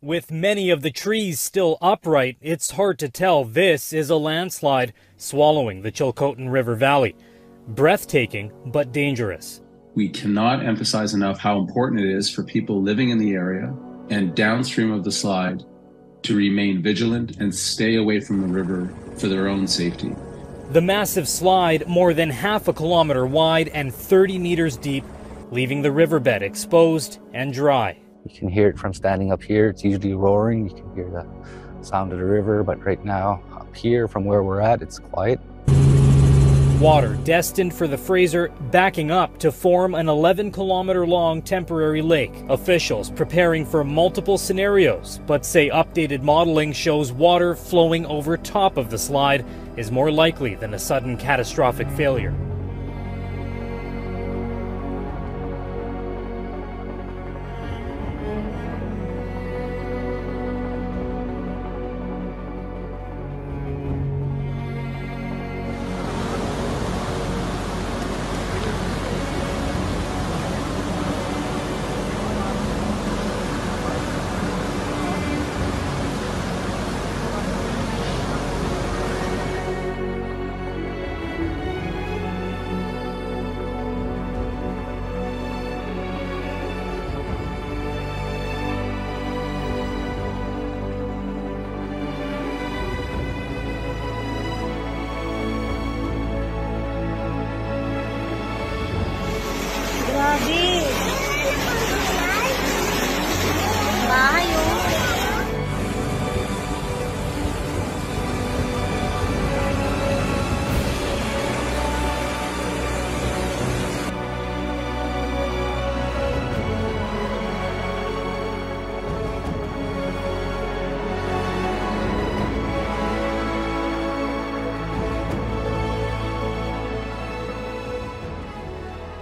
With many of the trees still upright, it's hard to tell this is a landslide swallowing the Chilcotin River Valley. Breathtaking, but dangerous. We cannot emphasize enough how important it is for people living in the area and downstream of the slide to remain vigilant and stay away from the river for their own safety. The massive slide, more than half a kilometer wide and 30 meters deep, leaving the riverbed exposed and dry. You can hear it from standing up here. It's usually roaring. You can hear the sound of the river, but right now up here from where we're at, it's quiet. Water destined for the Fraser backing up to form an 11-kilometer-long temporary lake. Officials preparing for multiple scenarios, but say updated modeling shows water flowing over top of the slide is more likely than a sudden catastrophic failure.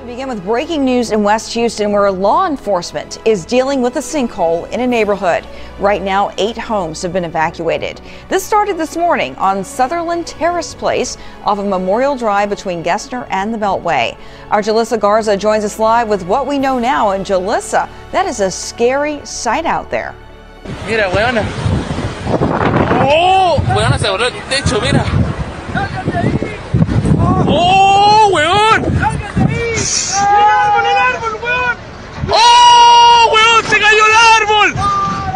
Begin with breaking news in West Houston, where law enforcement is dealing with a sinkhole in a neighborhood. Right now, 8 homes have been evacuated. This started this morning on Sutherland Terrace Place off of Memorial Drive between Gessner and the Beltway. Our Jalissa Garza joins us live with what we know now. And Jalissa, that is a scary sight out there. Mira, weona. Oh, weona, se voló el techo, mira. Oh, weón. ¡El árbol, weón! ¡Oh, weón! ¡Se cayó el árbol!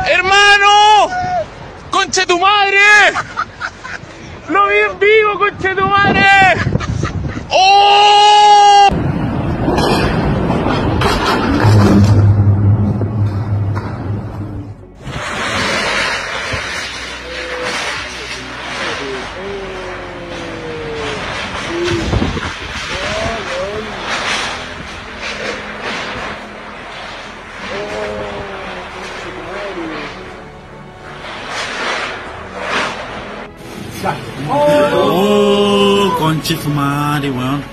¡Hermano! ¡Conche tu madre! ¡Lo vi en vivo, conche tu madre! ¡Oh! Oh, conche su madre, weón.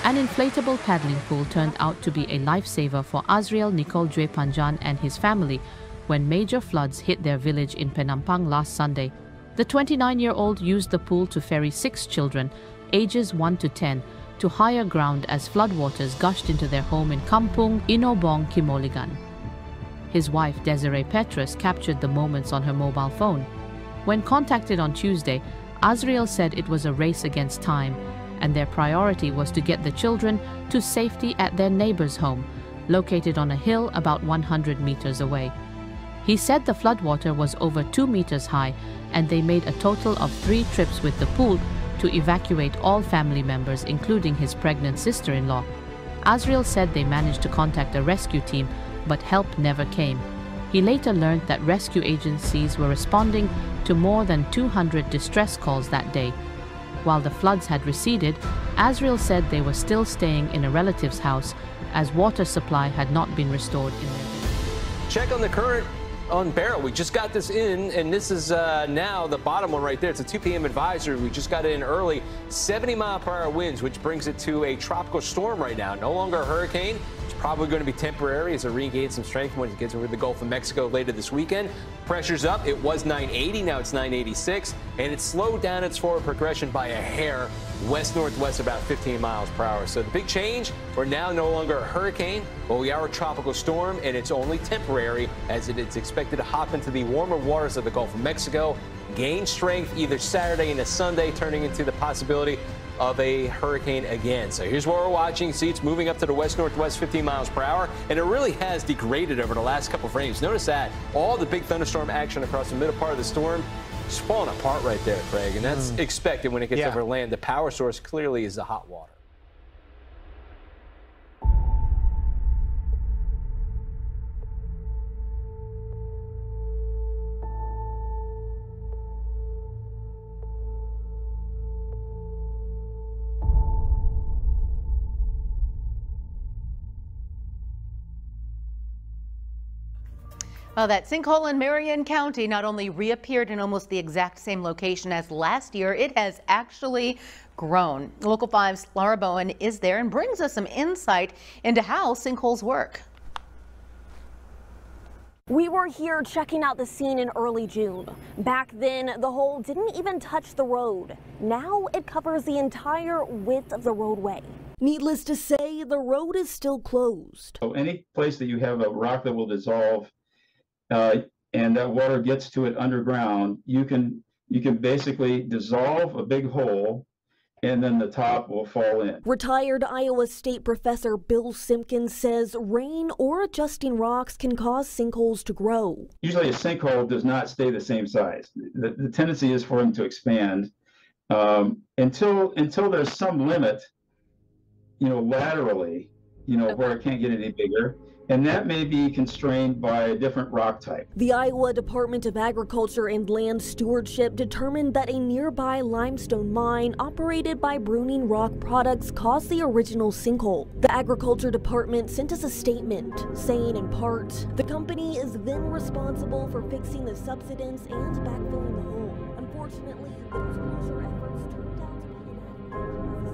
An inflatable paddling pool turned out to be a lifesaver for Azriel Nicole Dre Panjan and his family when major floods hit their village in Penampang last Sunday. The 29-year-old used the pool to ferry 6 children, ages 1 to 10, to higher ground as floodwaters gushed into their home in Kampung Inobong, Kimoligan. His wife, Desiree Petrus, captured the moments on her mobile phone. When contacted on Tuesday, Azriel said it was a race against time, and their priority was to get the children to safety at their neighbor's home, located on a hill about 100 meters away. He said the floodwater was over 2 meters high, and they made a total of 3 trips with the pool to evacuate all family members, including his pregnant sister-in-law. Azriel said they managed to contact a rescue team, but help never came. He later learned that rescue agencies were responding to more than 200 distress calls that day. While the floods had receded, Azriel said they were still staying in a relative's house as water supply had not been restored in their village. Check on the current on Barrow. We just got this in, and this is now the bottom one right there. It's a 2 p.m. advisory. We just got it in early. 70-mile-per-hour winds, which brings it to a tropical storm right now. No longer a hurricane. It's probably going to be temporary as it regains some strength when it gets over the Gulf of Mexico later this weekend. Pressure's up. It was 980. Now it's 986. And it slowed down its forward progression by a hair, west-northwest about 15 miles per hour. So the big change, we're now no longer a hurricane, but we are a tropical storm, and it's only temporary as it is expected to hop into the warmer waters of the Gulf of Mexico, gain strength either Saturday into Sunday, turning into the possibility of a hurricane again. So here's what we're watching. See, it's moving up to the west-northwest 15 miles per hour, and it really has degraded over the last couple of frames. Notice that all the big thunderstorm action across the middle part of the storm is falling apart right there, Craig, and that's expected when it gets over land. The power source clearly is the hot water. Well, that sinkhole in Marion County not only reappeared in almost the exact same location as last year, it has actually grown. Local 5's Laura Bowen is there and brings us some insight into how sinkholes work. We were here checking out the scene in early June. Back then, the hole didn't even touch the road. Now it covers the entire width of the roadway. Needless to say, the road is still closed. So any place that you have a rock that will dissolve and that water gets to it underground, you can basically dissolve a big hole and then the top will fall in. Retired Iowa State professor Bill Simpkins says rain or adjusting rocks can cause sinkholes to grow. Usually a sinkhole does not stay the same size. The tendency is for them to expand until there's some limit, laterally, where it can't get any bigger. And that may be constrained by a different rock type. The Iowa Department of Agriculture and Land Stewardship determined that a nearby limestone mine operated by Bruning Rock Products caused the original sinkhole. The Agriculture Department sent us a statement saying, in part, the company is then responsible for fixing the subsidence and backfilling the hole. Unfortunately, those closure efforts turned out to be inadequate.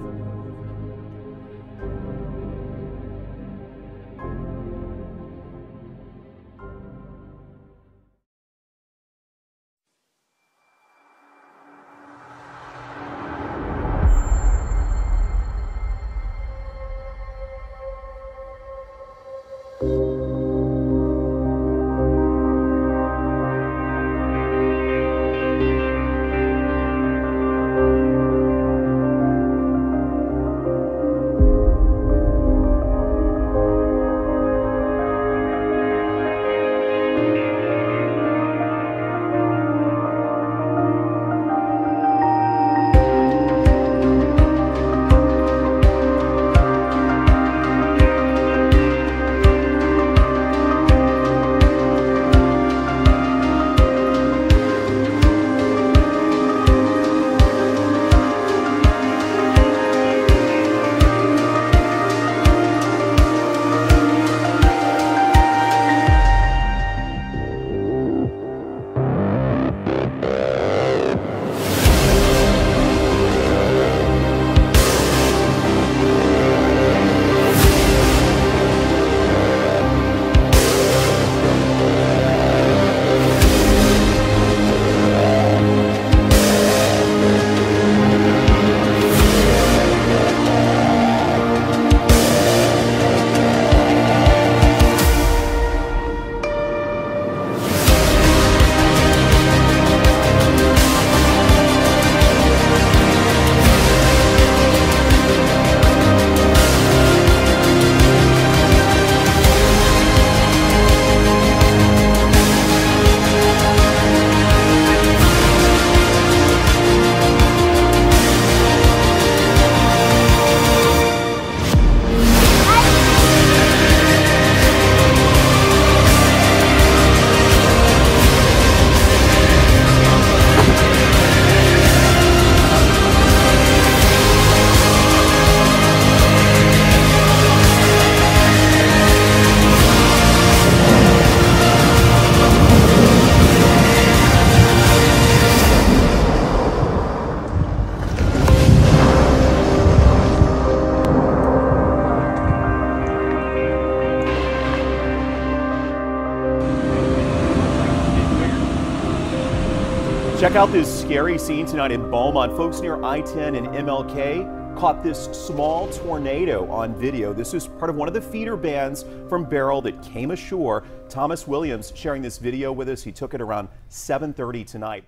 Check out this scary scene tonight in Beaumont. Folks near I-10 and MLK caught this small tornado on video. This is part of one of the feeder bands from Beryl that came ashore. Thomas Williams sharing this video with us. He took it around 7:30 tonight.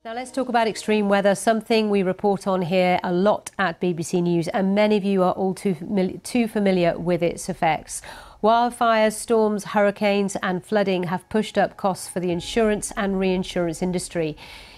Now let's talk about extreme weather, something we report on here a lot at BBC News, and many of you are all too familiar with its effects. Wildfires, storms, hurricanes and flooding have pushed up costs for the insurance and reinsurance industry.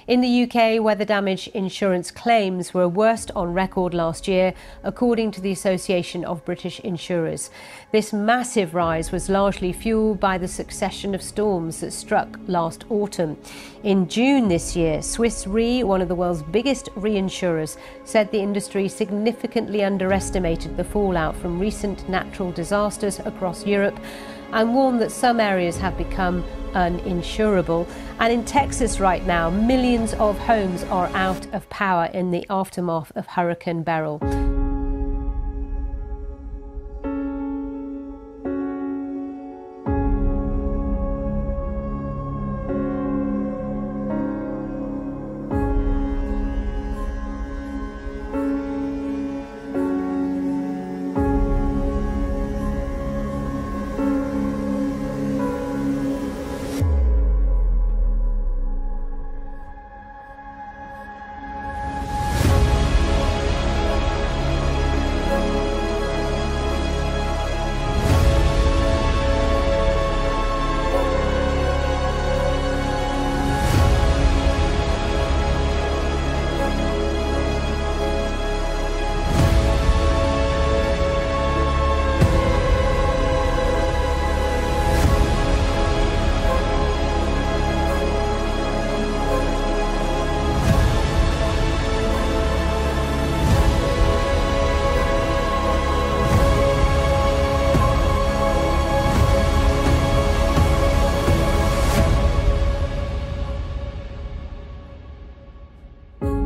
In the UK, weather damage insurance claims were worst on record last year, according to the Association of British Insurers. This massive rise was largely fueled by the succession of storms that struck last autumn. In June this year, Swiss Re, one of the world's biggest reinsurers, said the industry significantly underestimated the fallout from recent natural disasters across Europe and warned that some areas have become uninsurable. And in Texas right now, millions of homes are out of power in the aftermath of Hurricane Beryl.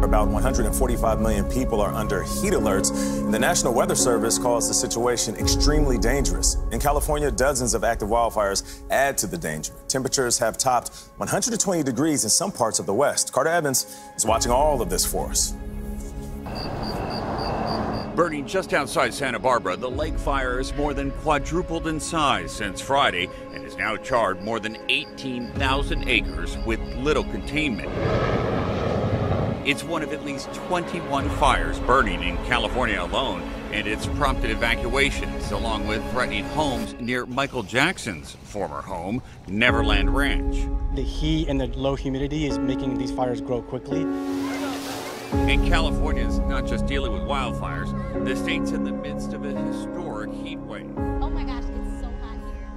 About 145 million people are under heat alerts, and the National Weather Service calls the situation extremely dangerous. In California, dozens of active wildfires add to the danger. Temperatures have topped 120 degrees in some parts of the West. Carter Evans is watching all of this for us. Burning just outside Santa Barbara, the lake fire has more than quadrupled in size since Friday and has now charred more than 18,000 acres with little containment. It's one of at least 21 fires burning in California alone, and it's prompted evacuations along with threatening homes near Michael Jackson's former home, Neverland Ranch. The heat and the low humidity is making these fires grow quickly. And California is not just dealing with wildfires, the state's in the midst of a historic heat wave. Oh my gosh, it's so hot here.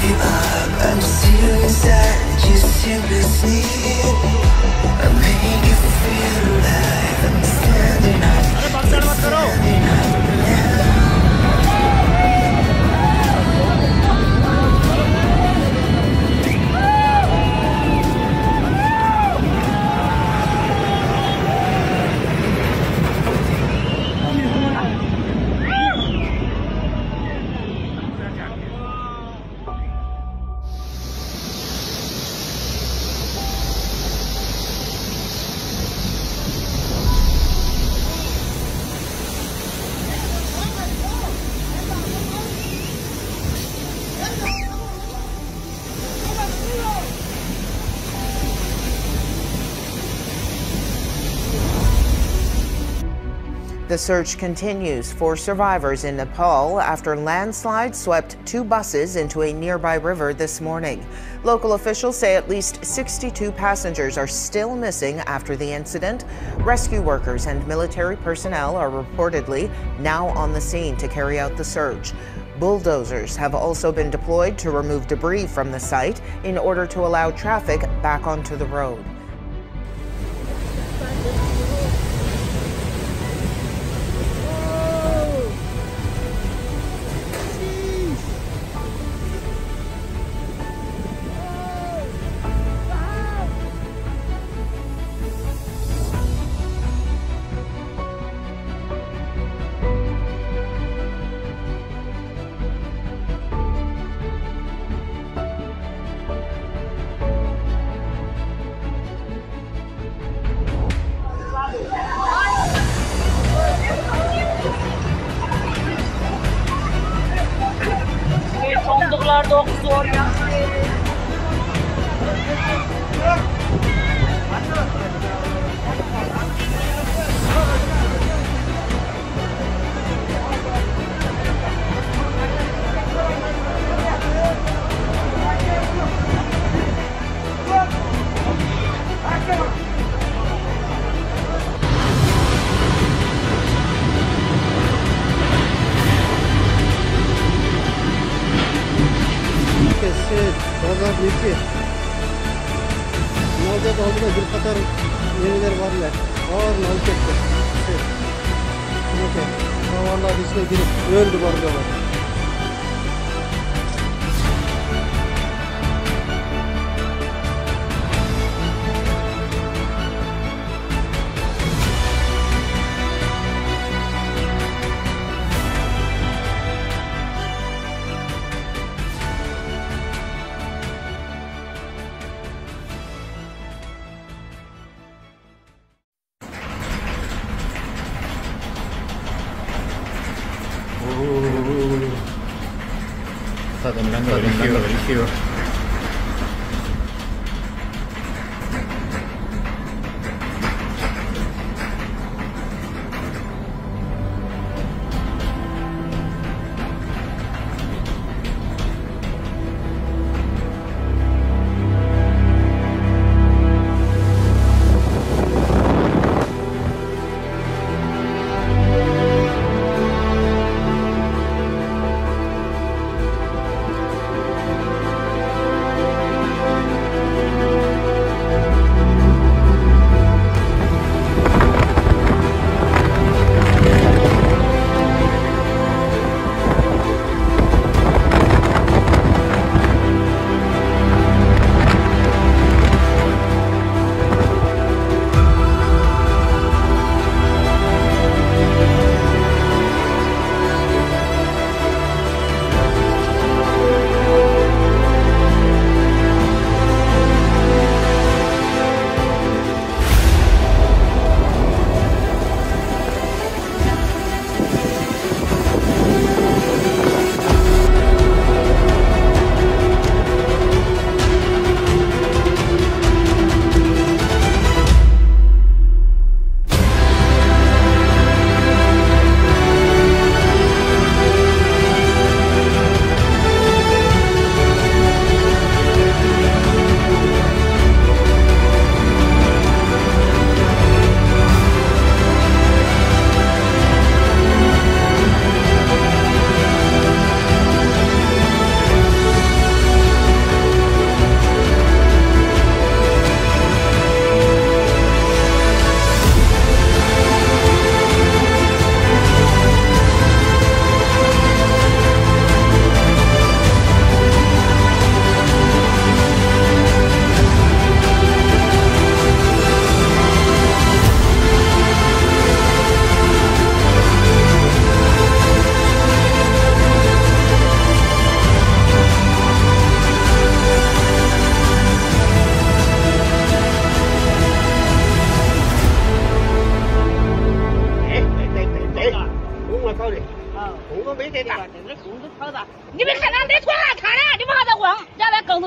give up. I'm still inside, just simply sleep. I make you feel alive. I'm standing up, standing up now. The search continues for survivors in Nepal after landslides swept 2 buses into a nearby river this morning. Local officials say at least 62 passengers are still missing after the incident. Rescue workers and military personnel are reportedly now on the scene to carry out the search. Bulldozers have also been deployed to remove debris from the site in order to allow traffic back onto the road. Thank you.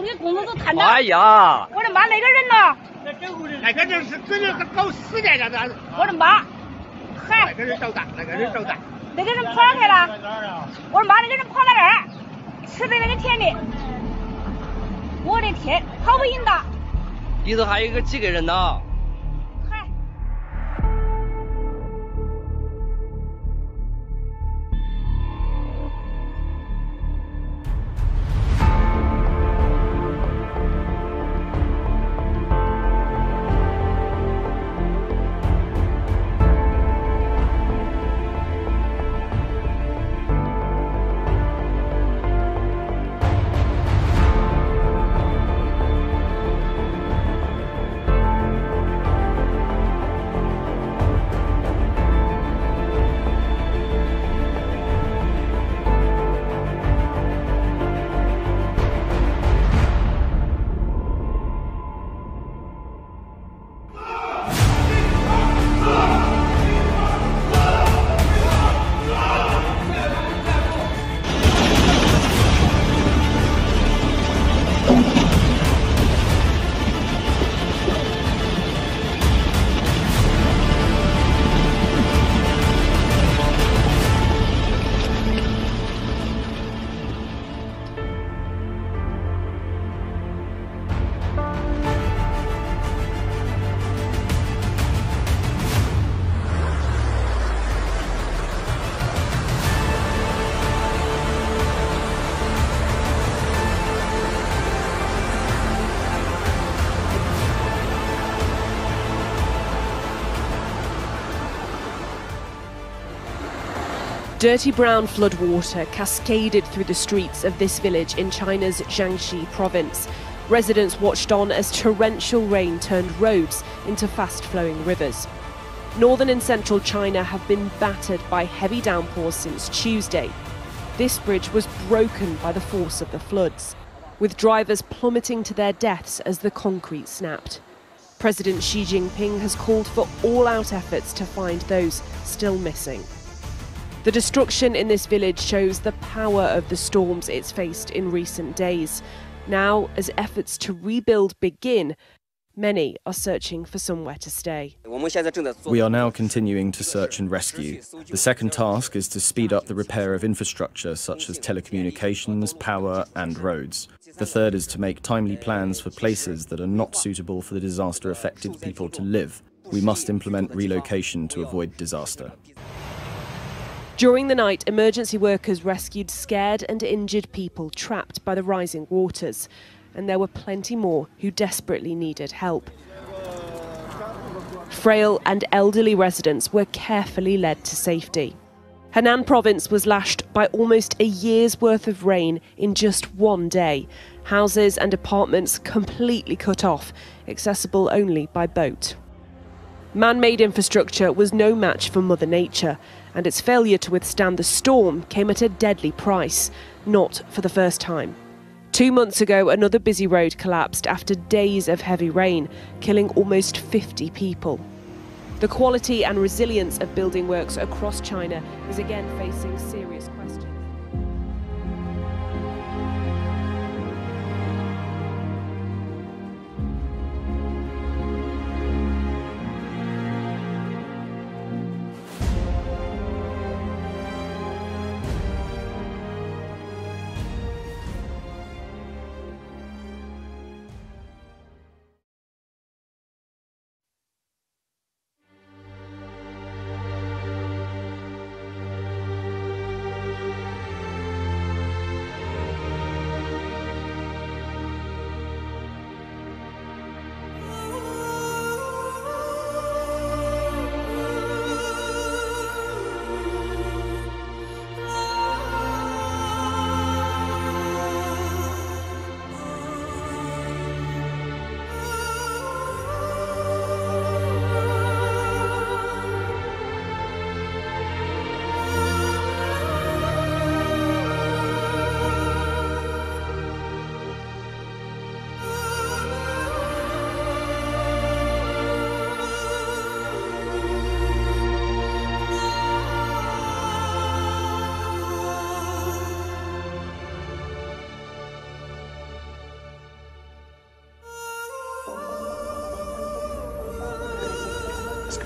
子里工资都谈到。哎呀！我的妈，那个人呢？那个人是指定搞死的，这子。我的妈！嗨，那个人找咱，那个人找咱。那个人跑哪去了？我的妈，那个人跑到那儿，吃的那个甜的。我的天，好不赢的。里头还有几个人呢？Dirty brown floodwater cascaded through the streets of this village in China's Jiangxi province. Residents watched on as torrential rain turned roads into fast-flowing rivers. Northern and central China have been battered by heavy downpours since Tuesday. This bridge was broken by the force of the floods, with drivers plummeting to their deaths as the concrete snapped. President Xi Jinping has called for all-out efforts to find those still missing. The destruction in this village shows the power of the storms it's faced in recent days. Now, as efforts to rebuild begin, many are searching for somewhere to stay. We are now continuing to search and rescue. The second task is to speed up the repair of infrastructure such as telecommunications, power and roads. The third is to make timely plans for places that are not suitable for the disaster-affected people to live. We must implement relocation to avoid disaster. During the night, emergency workers rescued scared and injured people trapped by the rising waters. And there were plenty more who desperately needed help. Frail and elderly residents were carefully led to safety. Henan province was lashed by almost a year's worth of rain in just one day. Houses and apartments completely cut off, accessible only by boat. Man-made infrastructure was no match for Mother Nature, and its failure to withstand the storm came at a deadly price, not for the first time. 2 months ago, another busy road collapsed after days of heavy rain, killing almost 50 people. The quality and resilience of building works across China is again facing serious questions.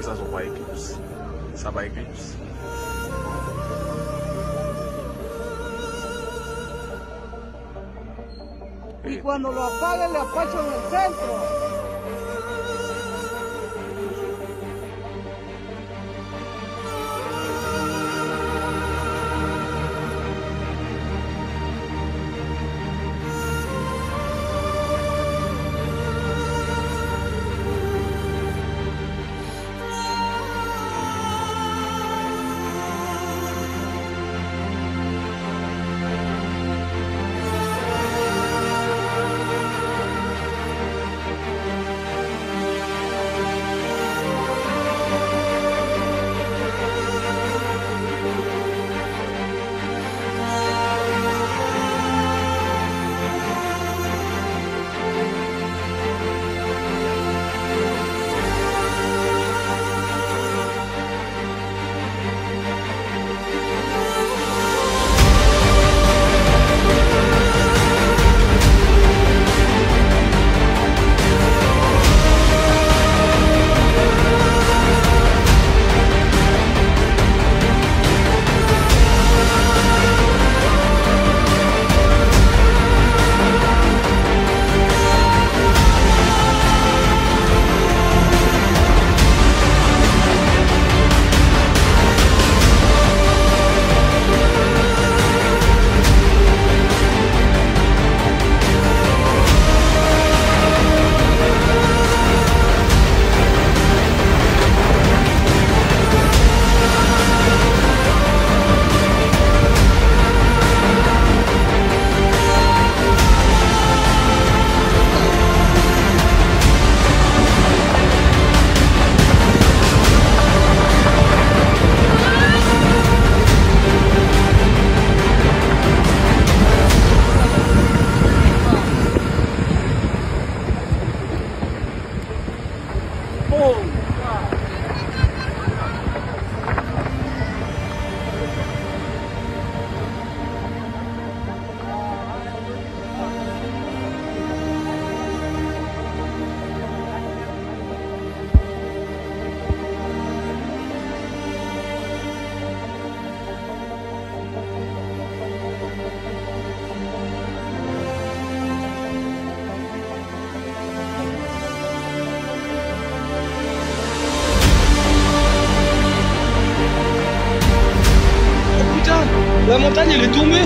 because those are white people's suburbs. Y cuando lo apaguen, le apachan el centro. La montagne, elle est tombée.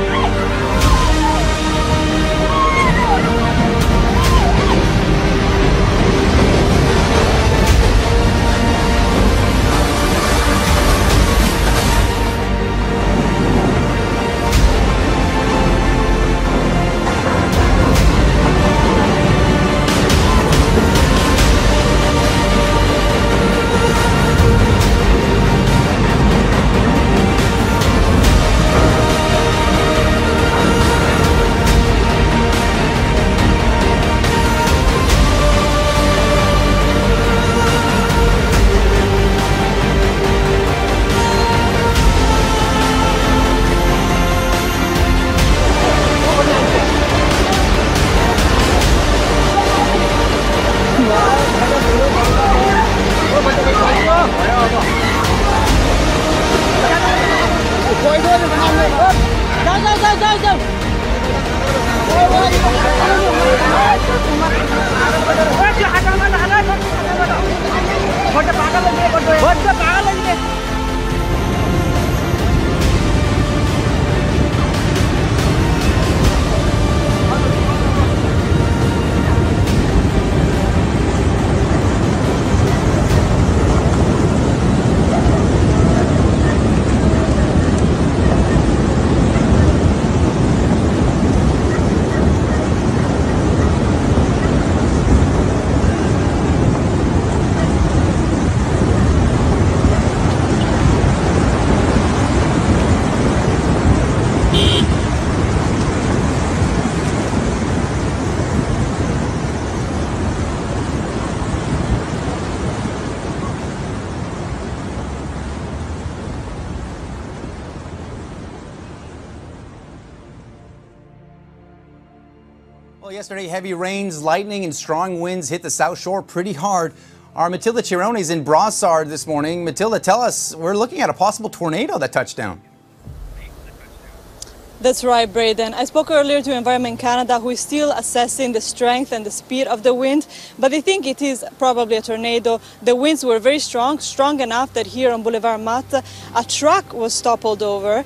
Well, yesterday, heavy rains, lightning, and strong winds hit the South Shore pretty hard. Our Matilda Chironi is in Brossard this morning. Matilda, tell us, we're looking at a possible tornado that touched down. That's right, Braden. I spoke earlier to Environment Canada, who is still assessing the strength and the speed of the wind, but they think it is probably a tornado. The winds were very strong enough that here on Boulevard Mat, a truck was toppled over.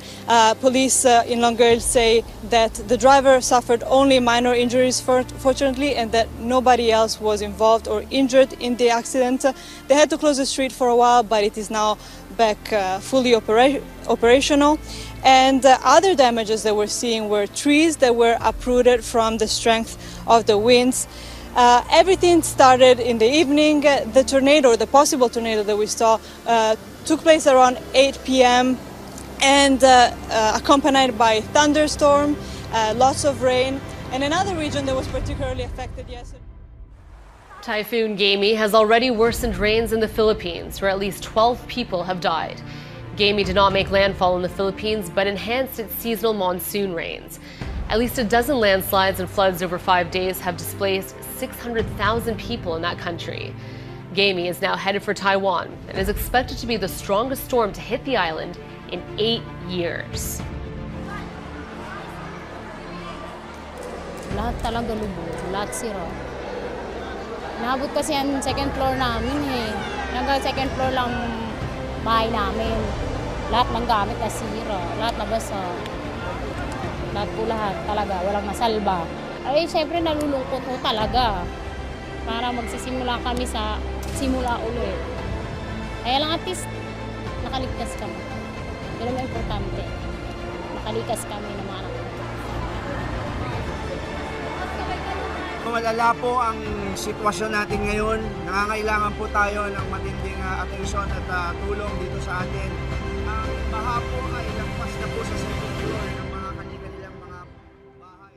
Police in Longueuil say that the driver suffered only minor injuries, fortunately, and that nobody else was involved or injured in the accident. They had to close the street for a while, but it is now back fully operational. And other damages that we're seeing were trees that were uprooted from the strength of the winds. Everything started in the evening. The tornado, or the possible tornado that we saw, took place around 8 p.m. and accompanied by thunderstorm, lots of rain, and another region that was particularly affected yesterday. Typhoon Gamy has already worsened rains in the Philippines, where at least 12 people have died. Gamy did not make landfall in the Philippines, but enhanced its seasonal monsoon rains. At least a dozen landslides and floods over 5 days have displaced 600,000 people in that country. Gamy is now headed for Taiwan and is expected to be the strongest storm to hit the island in 8 years. Lahat talaga lubog, lahat sira. Naabot kasi ang second floor namin eh. Hanggang second floor lang bahay namin. Lahat ng gamit nasira, lahat nabasa. Lahat po lahat talaga, walang masalba. Ay, syempre nalulungkot po talaga. Para magsisimula kami sa simula ulit. Kaya lang at least nakaligtas kami. Yun ang importante. Nakalikas kami ng mga anak. Malala po ang sitwasyon natin ngayon. Nangangailangan po tayo ng matinding atensyon at tulong dito sa atin. Ang baha po ay lagpas na po sa second floor ng mga kanilang mga bahay.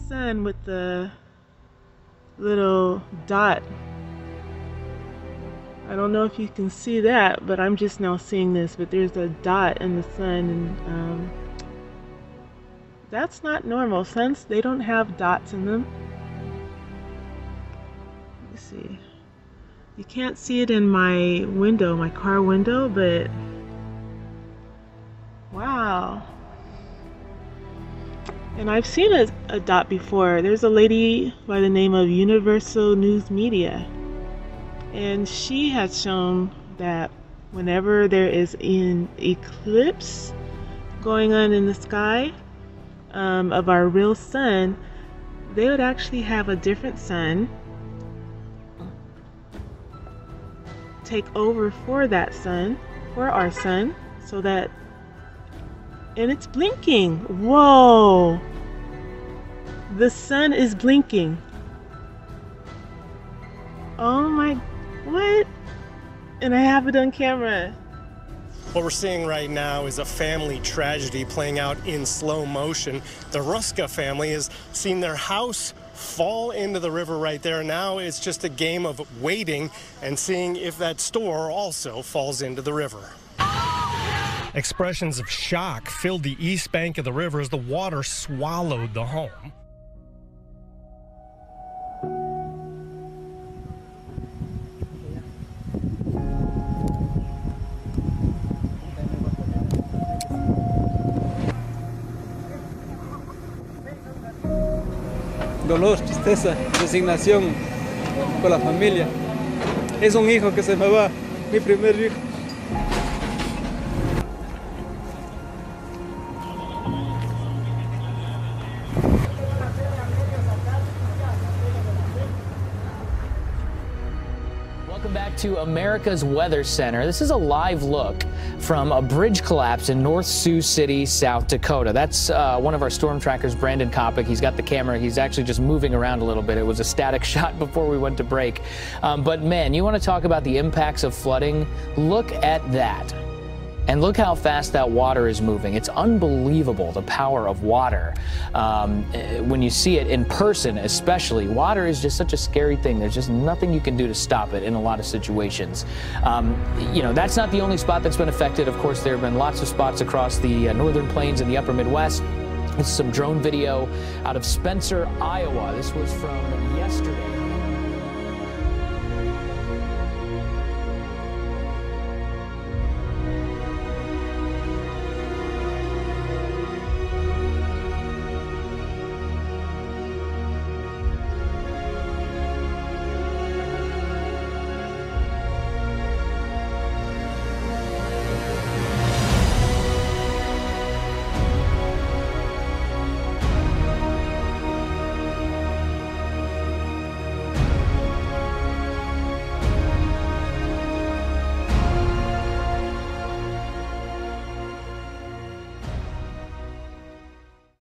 sun with the little dot. I don't know if you can see that, but I'm just now seeing this, but there's a dot in the sun, and that's not normal. Suns, they don't have dots in them. Let me see. You can't see it in my window, my car window, but wow. And I've seen a dot before. There's a lady by the name of Universal News Media, and she has shown that whenever there is an eclipse going on in the sky of our real sun, they would actually have a different sun take over for that sun, for our sun, so that, and it's blinking. Whoa! The sun is blinking. Oh my, what? And I have it on camera. What we're seeing right now is a family tragedy playing out in slow motion. The Ruska family has seen their house fall into the river right there. Now it's just a game of waiting and seeing if that store also falls into the river. Expressions of shock filled the east bank of the river as the water swallowed the home. Dolor, tristeza, resignación por la familia. Es un hijo que se me va, mi primer hijo. Welcome back to America's Weather Center. This is a live look from a bridge collapse in North Sioux City, South Dakota. That's one of our storm trackers, Brandon Kopic. He's got the camera. He's actually just moving around a little bit. It was a static shot before we went to break. But man, you want to talk about the impacts of flooding? Look at that. And look how fast that water is moving. It's unbelievable, the power of water. When you see it in person, especially, water is just such a scary thing. There's just nothing you can do to stop it in a lot of situations. You know, that's not the only spot that's been affected. Of course, there have been lots of spots across the northern plains and the upper Midwest. This is some drone video out of Spencer, Iowa. This was from yesterday.